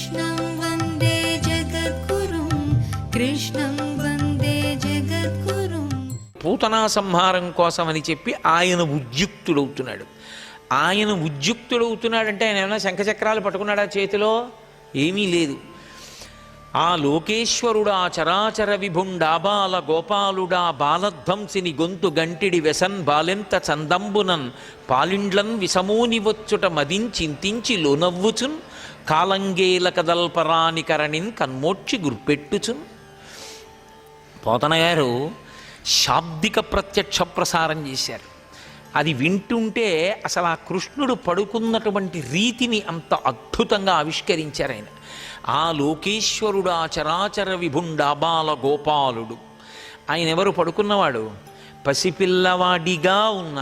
कृष्णं वन्दे जगद्गुरुं कृष्णं वन्दे जगद्गुरुं పూతనా సంహారం కోసమని చెప్పి ఆయన ఉద్యుక్తుడవుతున్నాడు. ఆయన ఉద్యుక్తుడవుతున్నాడంటే ఆయన ఏమైనా శంఖచక్రాలు పట్టుకున్నాడా చేతిలో? ఏమీ లేదు. ఆ లోకేశ్వరుడా చరాచర విభుండాబాల గోపాలుడా బాలధ్వంసిని గొంతు గంటిడి వెసన్ బాలెంత చందంబునన్ పాలిండ్లన్ విసమూని వచ్చుట మదించింతించి లోనవ్వుచున్ కాలంగేల కదల్పరానికరణిన్ కన్మోక్షి గుర్పెట్టుచున్. పోతన గారు శాబ్దిక ప్రత్యక్ష ప్రసారం చేశారు. అది వింటుంటే అసలు ఆ కృష్ణుడు పడుకున్నటువంటి రీతిని అంత అద్భుతంగా ఆవిష్కరించారు ఆయన. ఆ లోకేశ్వరుడు ఆ చరాచర విభుండాబాల గోపాలుడు. ఆయన ఎవరు? పడుకున్నవాడు పసిపిల్లవాడిగా ఉన్న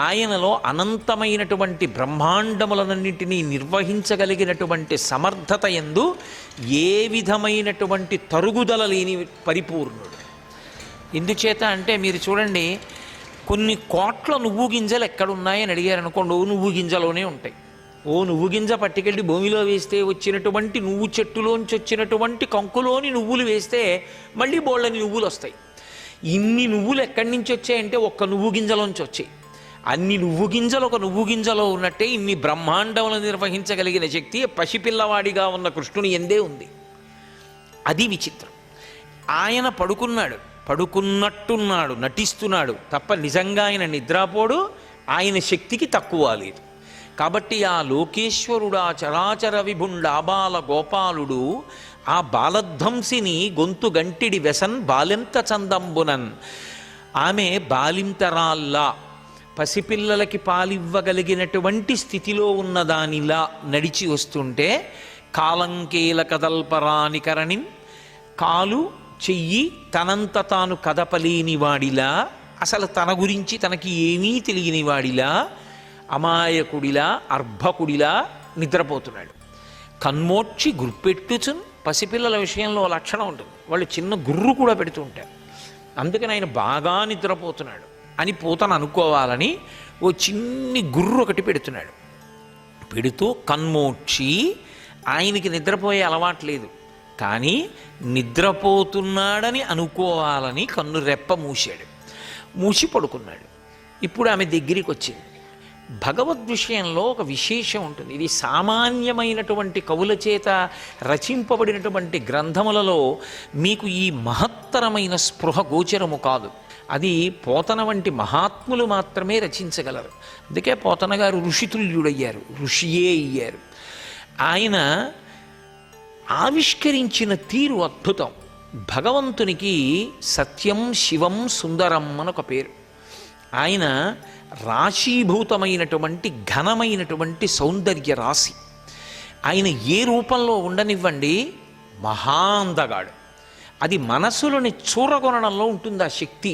ఆయనలో అనంతమైనటువంటి బ్రహ్మాండములన్నింటినీ నిర్వహించగలిగినటువంటి సమర్థత యందు ఏ విధమైనటువంటి తరుగుదల లేని పరిపూర్ణుడు. ఎందుచేత అంటే మీరు చూడండి, కొన్ని కోట్ల నువ్వు గింజలు ఎక్కడున్నాయని అడిగారు అనుకోండి, ఓ నువ్వు గింజలోనే ఉంటాయి. ఓ నువ్వు గింజ పట్టుకెళ్ళి భూమిలో వేస్తే వచ్చినటువంటి నువ్వు చెట్టులోంచి వచ్చినటువంటి కంకులోని నువ్వులు వేస్తే మళ్ళీ బోళ్ళని నువ్వులు వస్తాయి. ఇన్ని నువ్వులు ఎక్కడి నుంచి వచ్చాయంటే ఒక్క నువ్వు గింజలోంచి వచ్చాయి. అన్ని నువ్వు గింజలు ఒక నువ్వు గింజలో ఉన్నట్టే ఇన్ని బ్రహ్మాండములను నిర్వహించగలిగిన శక్తి పసిపిల్లవాడిగా ఉన్న కృష్ణుని ఎందే ఉంది. అది విచిత్రం. ఆయన పడుకున్నాడు, పడుకున్నట్టున్నాడు, నటిస్తున్నాడు తప్ప నిజంగా ఆయన నిద్రపోడు, ఆయన శక్తికి తక్కువ లేదు. కాబట్టి ఆ లోకేశ్వరుడు ఆ చరాచర విభుండాబాల గోపాలుడు ఆ బాలధ్వంసిని గొంతు గంటిడి వెసన్ బాలెంత చందంబునన్. ఆమె బాలింతరాల్లా పసిపిల్లలకి పాలివ్వగలిగినటువంటి స్థితిలో ఉన్నదానిలా నడిచి వస్తుంటే కాలంకేల కదల్పరానికరణి కాలు చెయ్యి తనంత తాను కదపలేని వాడిలా, అసలు తన గురించి తనకి ఏమీ తెలియని వాడిలా, అమాయకుడిలా అర్భకుడిలా నిద్రపోతున్నాడు. కన్మోక్షి గుర్పెట్టుచున్. పసిపిల్లల విషయంలో లక్షణం ఉంటుంది, వాళ్ళు చిన్న గుర్రు కూడా పెడుతూ ఉంటారు. అందుకని ఆయన బాగా నిద్రపోతున్నాడు అని పూతను అనుకోవాలని ఓ చిన్ని గుర్రు ఒకటి పెడుతున్నాడు. పెడుతూ కన్మోక్షి, ఆయనకి నిద్రపోయే అలవాటు లేదు, కానీ నిద్రపోతున్నాడని అనుకోవాలని కన్ను రెప్ప మూశాడు. మూసి పడుకున్నాడు. ఇప్పుడు ఆమె దగ్గరికి వచ్చింది. భగవద్ విషయంలో ఒక విశేషం ఉంటుంది. ఇది సామాన్యమైనటువంటి కవుల చేత రచింపబడినటువంటి గ్రంథములలో మీకు ఈ మహత్తరమైన స్పృహ గోచరము కాదు. అది పోతన వంటి మహాత్ములు మాత్రమే రచించగలరు. అందుకే పోతన గారు ఋషితుల్యుడయ్యారు, ఋషియే అయ్యారు. ఆయన ఆవిష్కరించిన తీరు అద్భుతం. భగవంతునికి సత్యం శివం సుందరం అని ఒక పేరు. ఆయన రాశీభూతమైనటువంటి ఘనమైనటువంటి సౌందర్య రాశి. ఆయన ఏ రూపంలో ఉండనివ్వండి మహాందగాడు. అది మనసులోని చూరగొనడంలో ఉంటుంది ఆ శక్తి.